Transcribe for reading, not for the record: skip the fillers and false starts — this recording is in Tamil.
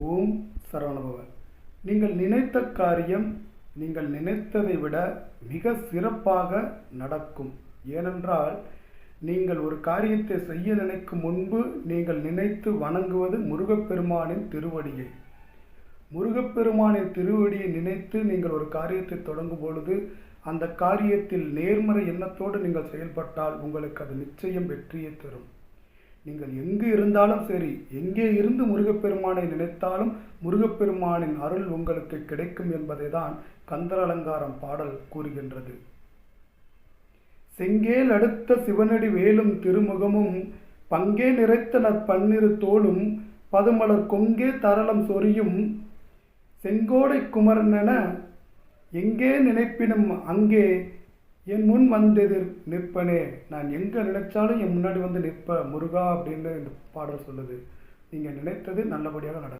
ஓம் சரவணபவ. நீங்கள் நினைத்த காரியம் நீங்கள் நினைத்ததை விட மிக சிறப்பாக நடக்கும். ஏனென்றால் நீங்கள் ஒரு காரியத்தை செய்ய நினைக்கும் முன்பு நீங்கள் நினைத்து வணங்குவது முருகப்பெருமானின் திருவடியை. முருகப்பெருமானின் திருவடியை நினைத்து நீங்கள் ஒரு காரியத்தை தொடங்கும் பொழுது அந்த காரியத்தில் நேர்மறை எண்ணத்தோடு நீங்கள் செயல்பட்டால் உங்களுக்கு அது நிச்சயம் வெற்றியை தரும். நீங்கள் எங்கு இருந்தாலும் சரி, எங்கே இருந்து முருகப்பெருமானை நினைத்தாலும் முருகப்பெருமானின் அருள் உங்களுக்கு கிடைக்கும் என்பதை தான் கந்தர் அலங்காரம் பாடல் கூறுகின்றது. செங்கேல் அடுத்த சிவனடி வேலும் திருமுகமும் பங்கே நிறைத்தனர் பன்னிரு தோளும் பதுமலர் கொங்கே தரளம் சொரியும் செங்கோடை குமரனென எங்கே நினைப்பினும் அங்கே என் முன் வந்தெதிர் நிற்பனே. நான் எங்கே நினைச்சாலும் என் முன்னாடி வந்து நிற்ப முருகா அப்படின்னு இந்த பாடல் சொல்லுது. நீங்கள் நினைத்தது நல்லபடியாக நடக்கும்.